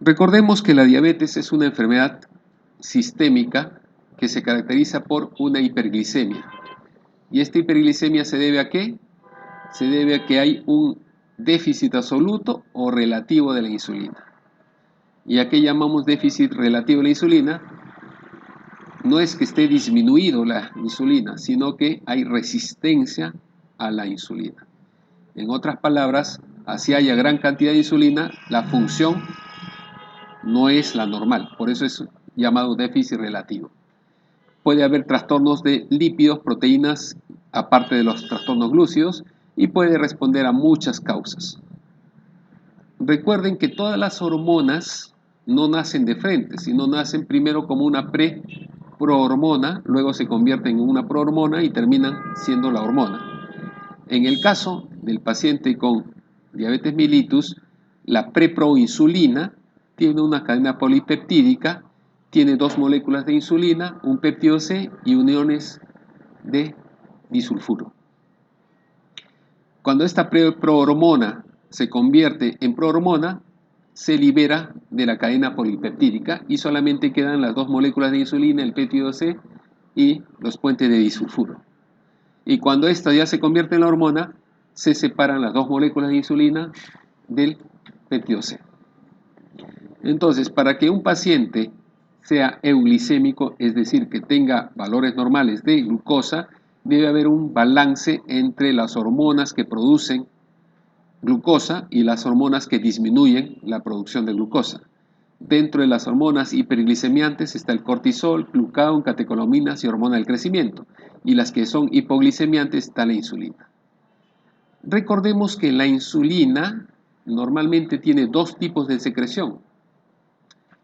Recordemos que la diabetes es una enfermedad sistémica que se caracteriza por una hiperglicemia. ¿Y esta hiperglicemia se debe a qué? Se debe a que hay un déficit absoluto o relativo de la insulina. ¿Y a qué llamamos déficit relativo de la insulina? No es que esté disminuido la insulina, sino que hay resistencia a la insulina. En otras palabras, así haya gran cantidad de insulina, la función no es la normal, por eso es llamado déficit relativo. Puede haber trastornos de lípidos, proteínas, aparte de los trastornos glúcidos, y puede responder a muchas causas. Recuerden que todas las hormonas no nacen de frente, sino nacen primero como una prohormona, luego se convierten en una prohormona y terminan siendo la hormona. En el caso del paciente con diabetes mellitus, la preproinsulina tiene una cadena polipeptídica, tiene dos moléculas de insulina, un péptido C y uniones de disulfuro. Cuando esta prohormona se convierte en prohormona, se libera de la cadena polipeptídica y solamente quedan las dos moléculas de insulina, el péptido C y los puentes de disulfuro. Y cuando esta ya se convierte en la hormona, se separan las dos moléculas de insulina del péptido C. Entonces, para que un paciente sea euglicémico, es decir, que tenga valores normales de glucosa, debe haber un balance entre las hormonas que producen glucosa y las hormonas que disminuyen la producción de glucosa. Dentro de las hormonas hiperglicemiantes está el cortisol, glucagón, catecolaminas y hormona del crecimiento. Y las que son hipoglicemiantes está la insulina. Recordemos que la insulina normalmente tiene dos tipos de secreción.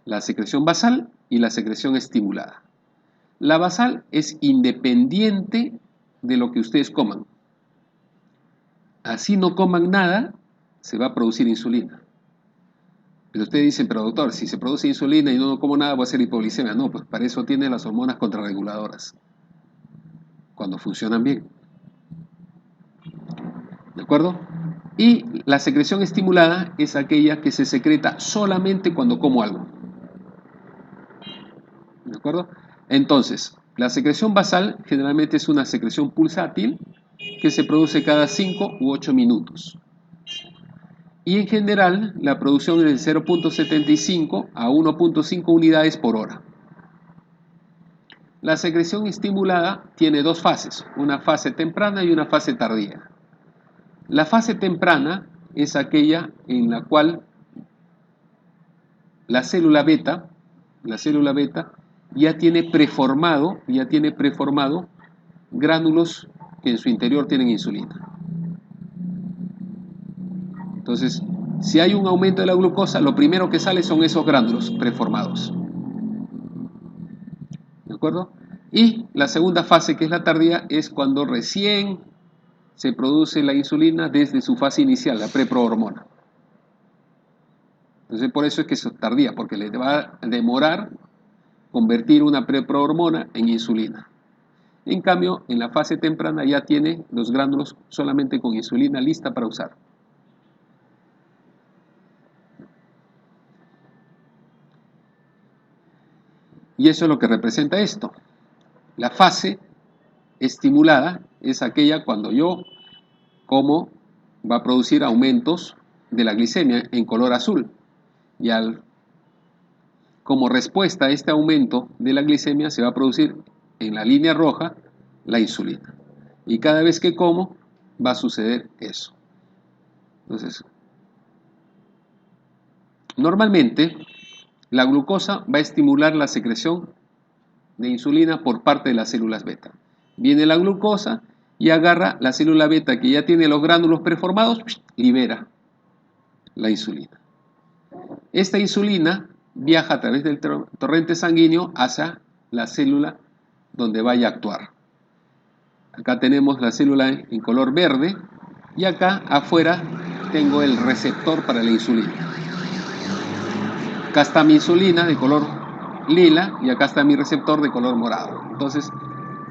La secreción basal y la secreción estimulada. La basal es independiente de lo que ustedes coman. Así no coman nada, se va a producir insulina. Pero ustedes dicen, pero doctor, si se produce insulina y no como nada, voy a hacer hipoglicemia. No, pues para eso tiene las hormonas contrarreguladoras, cuando funcionan bien. ¿De acuerdo? Y la secreción estimulada es aquella que se secreta solamente cuando como algo. ¿De acuerdo? Entonces, la secreción basal generalmente es una secreción pulsátil que se produce cada 5 u 8 minutos. Y en general, la producción es de 0.75 a 1.5 unidades por hora. La secreción estimulada tiene dos fases, una fase temprana y una fase tardía. La fase temprana es aquella en la cual la célula beta ya tiene preformado gránulos que en su interior tienen insulina. Entonces, si hay un aumento de la glucosa, lo primero que sale son esos gránulos preformados. ¿De acuerdo? Y la segunda fase, que es la tardía, es cuando recién se produce la insulina desde su fase inicial, la preprohormona. Entonces, por eso es que es tardía, porque le va a demorar convertir una preprohormona en insulina. En cambio, en la fase temprana ya tiene los gránulos solamente con insulina lista para usar. Y eso es lo que representa esto. La fase estimulada es aquella cuando yo como va a producir aumentos de la glicemia en color azul. Y como respuesta a este aumento de la glicemia se va a producir en la línea roja la insulina. Y cada vez que como va a suceder eso. Entonces, normalmente la glucosa va a estimular la secreción de insulina por parte de las células beta. Viene la glucosa y agarra la célula beta que ya tiene los gránulos preformados, libera la insulina. Esta insulina viaja a través del torrente sanguíneo hacia la célula donde vaya a actuar. Acá tenemos la célula en color verde y acá afuera tengo el receptor para la insulina. Acá está mi insulina de color lila y acá está mi receptor de color morado. Entonces,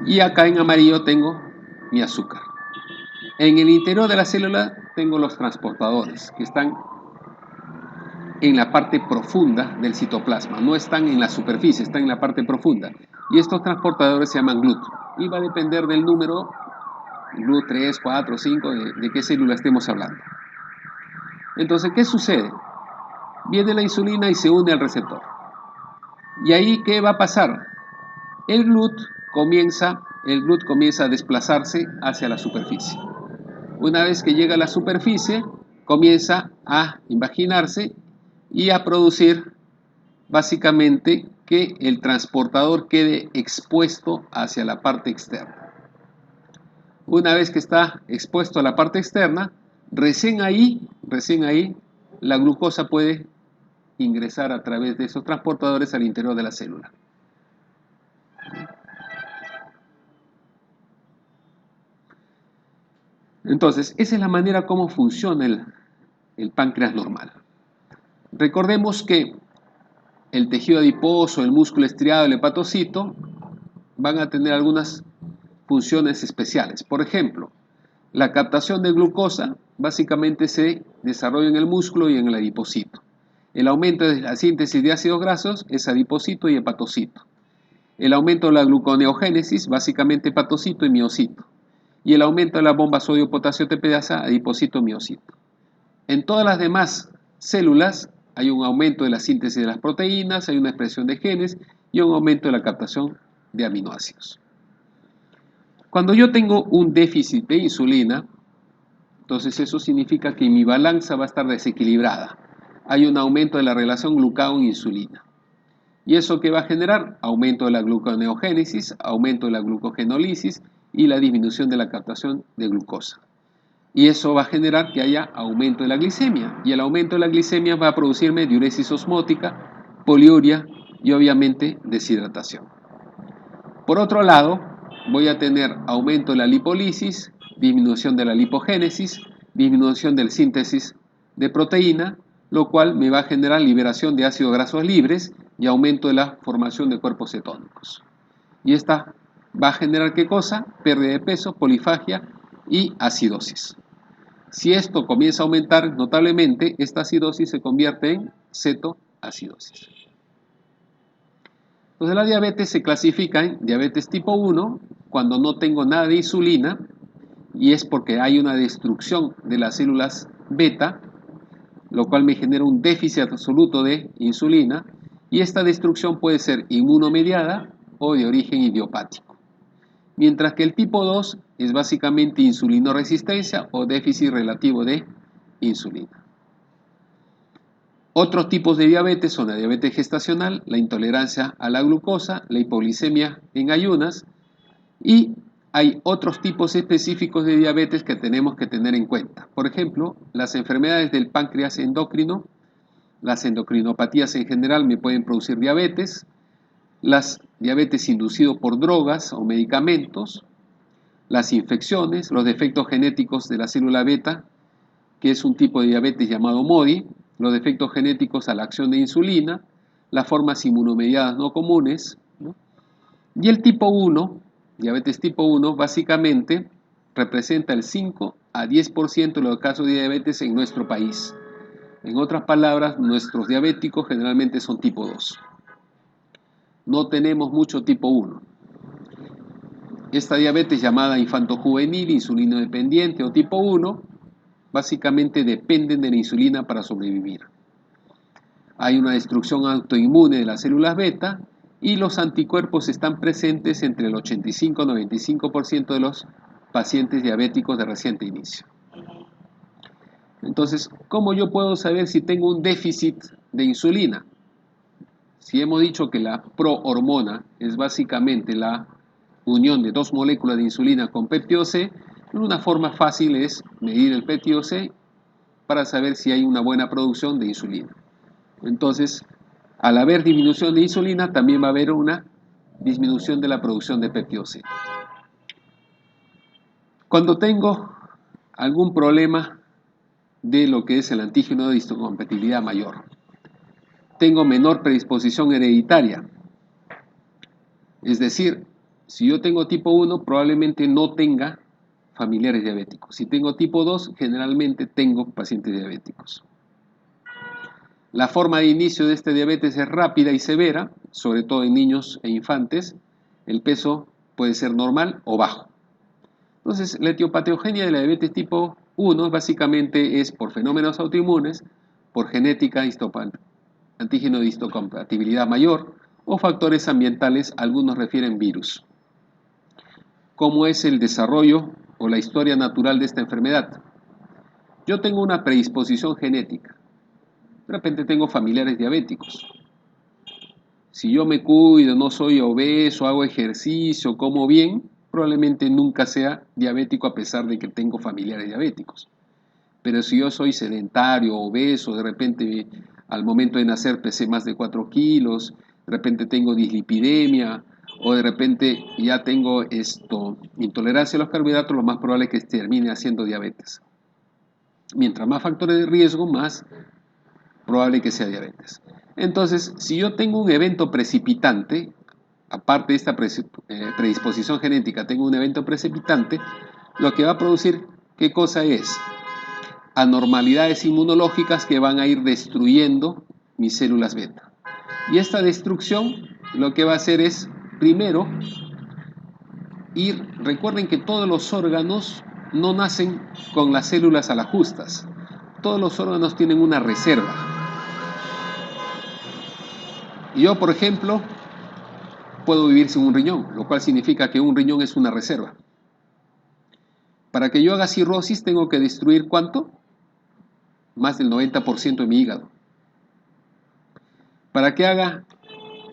y acá en amarillo tengo mi azúcar. En el interior de la célula tengo los transportadores que están en la parte profunda del citoplasma, no están en la superficie, están en la parte profunda. Y estos transportadores se llaman GLUT. Y va a depender del número, GLUT 3, 4, 5, de qué célula estemos hablando. Entonces, ¿qué sucede? Viene la insulina y se une al receptor. ¿Y ahí qué va a pasar? El GLUT comienza a desplazarse hacia la superficie. Una vez que llega a la superficie, comienza a imaginarse y a producir básicamente que el transportador quede expuesto hacia la parte externa. Una vez que está expuesto a la parte externa, recién ahí, la glucosa puede ingresar a través de esos transportadores al interior de la célula. Entonces, esa es la manera como funciona el páncreas normal. Recordemos que el tejido adiposo, el músculo estriado, el hepatocito van a tener algunas funciones especiales. Por ejemplo, la captación de glucosa básicamente se desarrolla en el músculo y en el adipocito. El aumento de la síntesis de ácidos grasos es adipocito y hepatocito. El aumento de la gluconeogénesis, básicamente hepatocito y miocito. Y el aumento de la bomba sodio-potasio ATPasa, adipocito y miocito. En todas las demás células hay un aumento de la síntesis de las proteínas, hay una expresión de genes y un aumento de la captación de aminoácidos. Cuando yo tengo un déficit de insulina, entonces eso significa que mi balanza va a estar desequilibrada. Hay un aumento de la relación glucagón-insulina. ¿Y eso qué va a generar? Aumento de la gluconeogénesis, aumento de la glucogenólisis y la disminución de la captación de glucosa. Y eso va a generar que haya aumento de la glicemia. Y el aumento de la glicemia va a producirme diuresis osmótica, poliuria y obviamente deshidratación. Por otro lado, voy a tener aumento de la lipólisis, disminución de la lipogénesis, disminución de la síntesis de proteína, lo cual me va a generar liberación de ácidos grasos libres y aumento de la formación de cuerpos cetónicos. Y esta va a generar ¿qué cosa? Pérdida de peso, polifagia y acidosis. Si esto comienza a aumentar notablemente, esta acidosis se convierte en cetoacidosis. Entonces la diabetes se clasifica en diabetes tipo 1 cuando no tengo nada de insulina y es porque hay una destrucción de las células beta, lo cual me genera un déficit absoluto de insulina y esta destrucción puede ser inmunomediada o de origen idiopático. Mientras que el tipo 2 es básicamente insulinoresistencia o déficit relativo de insulina. Otros tipos de diabetes son la diabetes gestacional, la intolerancia a la glucosa, la hipoglicemia en ayunas y hay otros tipos específicos de diabetes que tenemos que tener en cuenta. Por ejemplo, las enfermedades del páncreas endocrino, las endocrinopatías en general me pueden producir diabetes, las diabetes inducidas por drogas o medicamentos, las infecciones, los defectos genéticos de la célula beta, que es un tipo de diabetes llamado MODY, los defectos genéticos a la acción de insulina, las formas inmunomediadas no comunes, ¿no? Y el tipo 1, diabetes tipo 1, básicamente representa el 5 a 10% de los casos de diabetes en nuestro país. En otras palabras, nuestros diabéticos generalmente son tipo 2. No tenemos mucho tipo 1. Esta diabetes llamada infantojuvenil, insulino dependiente o tipo 1, básicamente dependen de la insulina para sobrevivir. Hay una destrucción autoinmune de las células beta y los anticuerpos están presentes entre el 85 y 95% de los pacientes diabéticos de reciente inicio. Entonces, ¿cómo yo puedo saber si tengo un déficit de insulina? Si hemos dicho que la prohormona es básicamente la unión de dos moléculas de insulina con péptido C, una forma fácil es medir el péptido C para saber si hay una buena producción de insulina. Entonces, al haber disminución de insulina, también va a haber una disminución de la producción de péptido C. Cuando tengo algún problema de lo que es el antígeno de histocompatibilidad mayor, tengo menor predisposición hereditaria. Es decir, si yo tengo tipo 1, probablemente no tenga familiares diabéticos. Si tengo tipo 2, generalmente tengo pacientes diabéticos. La forma de inicio de este diabetes es rápida y severa, sobre todo en niños e infantes. El peso puede ser normal o bajo. Entonces, la etiopatogenia de la diabetes tipo 1 básicamente es por fenómenos autoinmunes, por genética, antígeno de histocompatibilidad mayor o factores ambientales, algunos refieren virus. ¿Cómo es el desarrollo o la historia natural de esta enfermedad? Yo tengo una predisposición genética. De repente tengo familiares diabéticos. Si yo me cuido, no soy obeso, hago ejercicio, como bien, probablemente nunca sea diabético a pesar de que tengo familiares diabéticos. Pero si yo soy sedentario, obeso, de repente al momento de nacer pesé más de 4 kilos, de repente tengo dislipidemia, o de repente ya tengo intolerancia a los carbohidratos, lo más probable es que termine haciendo diabetes. Mientras más factores de riesgo, más probable que sea diabetes. Entonces, si yo tengo un evento precipitante, aparte de esta predisposición genética, tengo un evento precipitante, lo que va a producir, ¿qué cosa es? Anormalidades inmunológicas que van a ir destruyendo mis células beta. Y esta destrucción lo que va a hacer es, primero, recuerden que todos los órganos no nacen con las células a las justas. Todos los órganos tienen una reserva. Yo, por ejemplo, puedo vivir sin un riñón, lo cual significa que un riñón es una reserva. Para que yo haga cirrosis tengo que destruir ¿cuánto? Más del 90% de mi hígado. Para que haga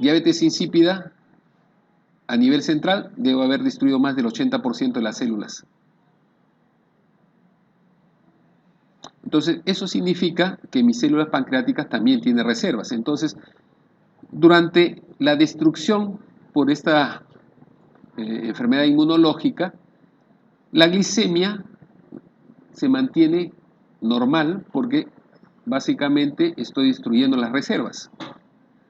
diabetes insípida a nivel central, debo haber destruido más del 80% de las células. Entonces, eso significa que mis células pancreáticas también tienen reservas. Entonces, durante la destrucción por esta enfermedad inmunológica, la glicemia se mantiene normal porque básicamente estoy destruyendo las reservas.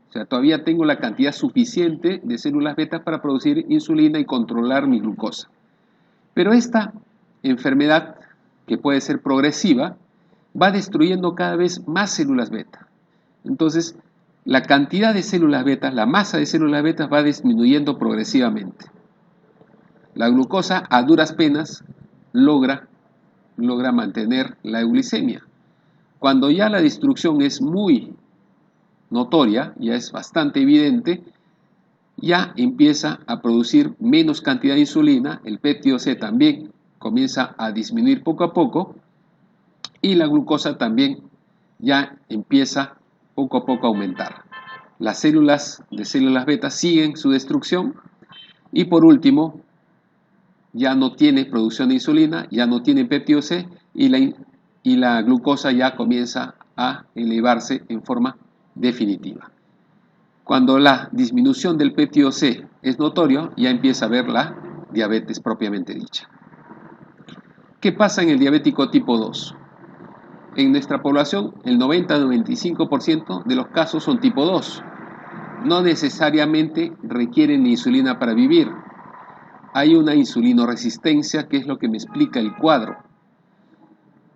O sea, todavía tengo la cantidad suficiente de células beta para producir insulina y controlar mi glucosa. Pero esta enfermedad, que puede ser progresiva, va destruyendo cada vez más células beta. Entonces, la cantidad de células beta, la masa de células beta va disminuyendo progresivamente. La glucosa a duras penas logra mantener la euglicemia. Cuando ya la destrucción es muy notoria, ya es bastante evidente, ya empieza a producir menos cantidad de insulina, el péptido-C también comienza a disminuir poco a poco y la glucosa también ya empieza poco a poco a aumentar. Las células de células beta siguen su destrucción y por último ya no tiene producción de insulina, ya no tiene péptido-C y la glucosa ya comienza a elevarse en forma definitiva. Cuando la disminución del péptido-C es notorio, ya empieza a haber la diabetes propiamente dicha. ¿Qué pasa en el diabético tipo 2? En nuestra población, el 90-95% de los casos son tipo 2. No necesariamente requieren insulina para vivir. Hay una insulinoresistencia, que es lo que me explica el cuadro.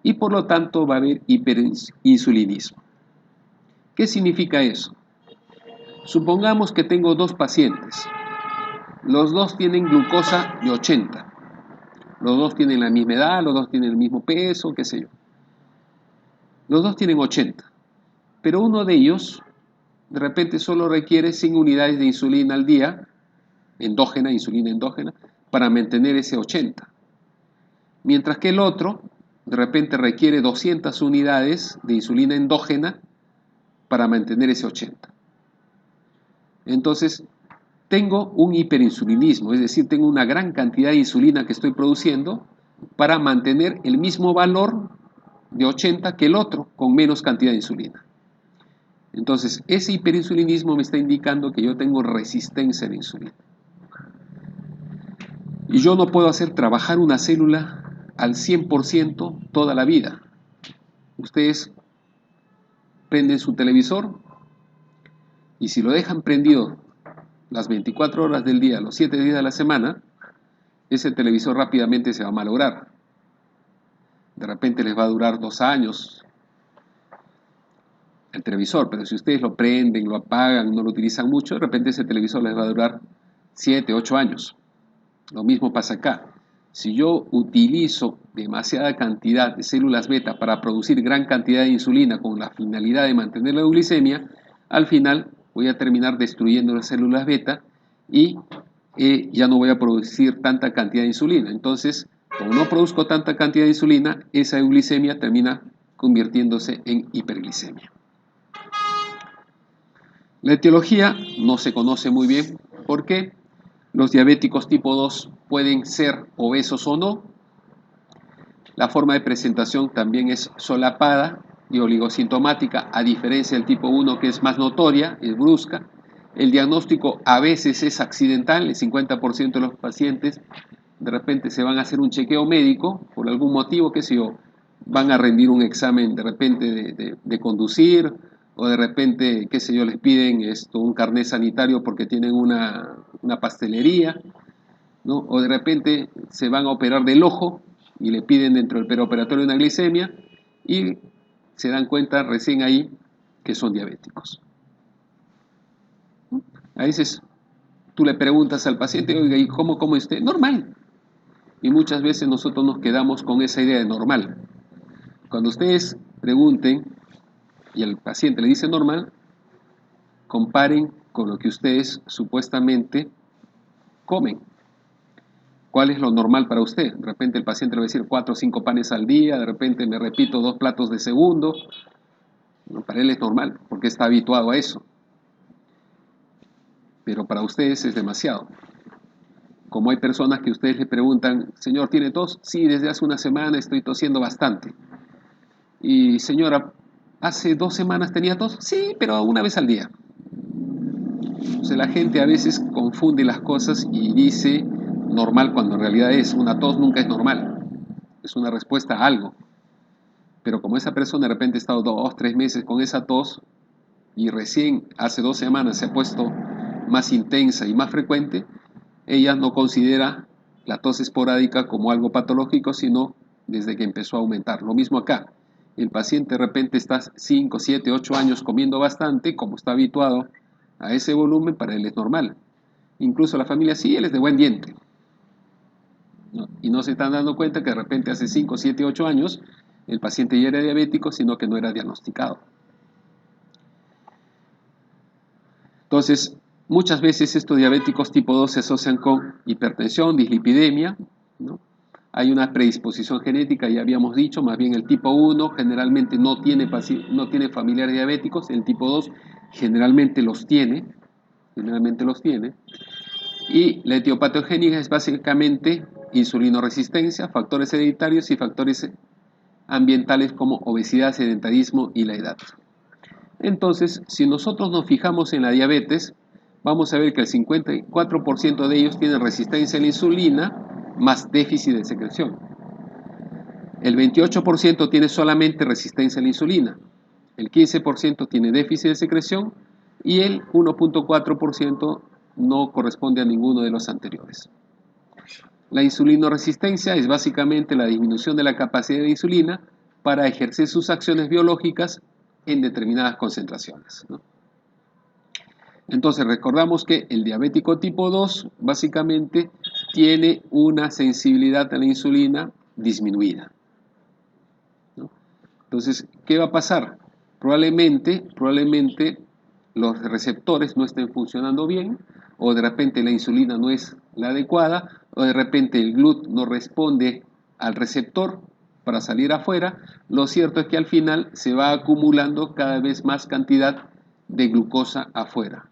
Y por lo tanto va a haber hiperinsulinismo. ¿Qué significa eso? Supongamos que tengo dos pacientes. Los dos tienen glucosa de 80. Los dos tienen la misma edad, los dos tienen el mismo peso, qué sé yo. Los dos tienen 80. Pero uno de ellos, de repente, solo requiere 100 unidades de insulina al día, insulina endógena, para mantener ese 80. Mientras que el otro, de repente, requiere 200 unidades de insulina endógena para mantener ese 80. Entonces, tengo un hiperinsulinismo, es decir, tengo una gran cantidad de insulina que estoy produciendo para mantener el mismo valor de 80 que el otro, con menos cantidad de insulina. Entonces, ese hiperinsulinismo me está indicando que yo tengo resistencia a la insulina. Y yo no puedo hacer trabajar una célula al 100% toda la vida. Ustedes prenden su televisor y si lo dejan prendido las 24 horas del día, los 7 días de la semana, ese televisor rápidamente se va a malograr. De repente les va a durar 2 años. el televisor, pero si ustedes lo prenden, lo apagan, no lo utilizan mucho, de repente ese televisor les va a durar 7, 8 años. Lo mismo pasa acá. Si yo utilizo demasiada cantidad de células beta para producir gran cantidad de insulina con la finalidad de mantener la euglicemia, al final voy a terminar destruyendo las células beta y ya no voy a producir tanta cantidad de insulina. Entonces, como no produzco tanta cantidad de insulina, esa euglicemia termina convirtiéndose en hiperglicemia. La etiología no se conoce muy bien. ¿Por qué? Los diabéticos tipo 2 pueden ser obesos o no. La forma de presentación también es solapada y oligosintomática, a diferencia del tipo 1 que es más notoria, es brusca. El diagnóstico a veces es accidental, el 50% de los pacientes de repente se van a hacer un chequeo médico por algún motivo, qué sé yo, van a rendir un examen de repente de conducir, o de repente, qué sé yo, les piden un carnet sanitario porque tienen una pastelería, ¿no? O de repente se van a operar del ojo y le piden dentro del peroperatorio una glicemia y se dan cuenta recién ahí que son diabéticos. A veces tú le preguntas al paciente, oiga, ¿y cómo come usted? Normal. Y muchas veces nosotros nos quedamos con esa idea de normal. Cuando ustedes pregunten y el paciente le dice normal, comparen con lo que ustedes supuestamente comen. ¿Cuál es lo normal para usted? De repente el paciente le va a decir 4 o 5 panes al día, de repente me repito 2 platos de segundo. Para él es normal, porque está habituado a eso. Pero para ustedes es demasiado. Como hay personas que ustedes le preguntan, señor, ¿tiene tos? Sí, desde hace una semana estoy tosiendo bastante. Y señora, ¿hace 2 semanas tenía tos? Sí, pero una vez al día. O sea, la gente a veces confunde las cosas y dice normal cuando en realidad una tos nunca es normal. Es una respuesta a algo. Pero como esa persona de repente ha estado 2, 3 meses con esa tos y recién hace 2 semanas se ha puesto más intensa y más frecuente, ella no considera la tos esporádica como algo patológico, sino desde que empezó a aumentar. Lo mismo acá. El paciente de repente está 5, 7, 8 años comiendo bastante, como está habituado a ese volumen, para él es normal. Incluso la familia, sí, él es de buen diente, ¿no? Y no se están dando cuenta que de repente hace 5, 7, 8 años el paciente ya era diabético, sino que no era diagnosticado. Entonces, muchas veces estos diabéticos tipo 2 se asocian con hipertensión, dislipidemia, ¿no? Hay una predisposición genética, ya habíamos dicho, más bien el tipo 1 generalmente no tiene familiares diabéticos, el tipo 2 generalmente los tiene, y la etiopatogénica es básicamente insulinoresistencia, factores hereditarios y factores ambientales como obesidad, sedentarismo y la edad. Entonces, si nosotros nos fijamos en la diabetes, vamos a ver que el 54% de ellos tienen resistencia a la insulina más déficit de secreción. El 28% tiene solamente resistencia a la insulina, el 15% tiene déficit de secreción y el 1.4% no corresponde a ninguno de los anteriores. La insulinoresistencia es básicamente la disminución de la capacidad de insulina para ejercer sus acciones biológicas en determinadas concentraciones, ¿no? Entonces recordamos que el diabético tipo 2 básicamente tiene una sensibilidad a la insulina disminuida, ¿no? Entonces, ¿qué va a pasar? Probablemente los receptores no estén funcionando bien, o de repente la insulina no es la adecuada, o de repente el GLUT no responde al receptor para salir afuera. Lo cierto es que al final se va acumulando cada vez más cantidad de glucosa afuera.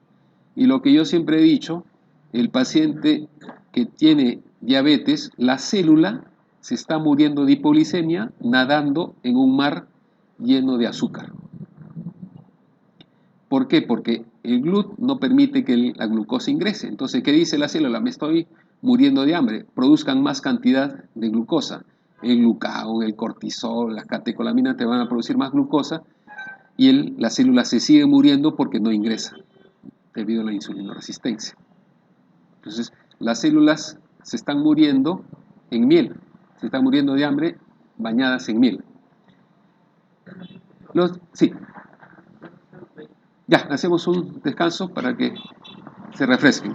Y lo que yo siempre he dicho, el paciente que tiene diabetes, la célula se está muriendo de hipoglicemia nadando en un mar lleno de azúcar. ¿Por qué? Porque el GLUT no permite que la glucosa ingrese. Entonces, ¿qué dice la célula? Me estoy muriendo de hambre. Produzcan más cantidad de glucosa. El glucagón, el cortisol, las catecolaminas te van a producir más glucosa y la célula se sigue muriendo porque no ingresa debido a la insulinoresistencia. Entonces, las células se están muriendo en miel, se están muriendo de hambre bañadas en miel. Sí. Ya, hacemos un descanso para que se refresquen.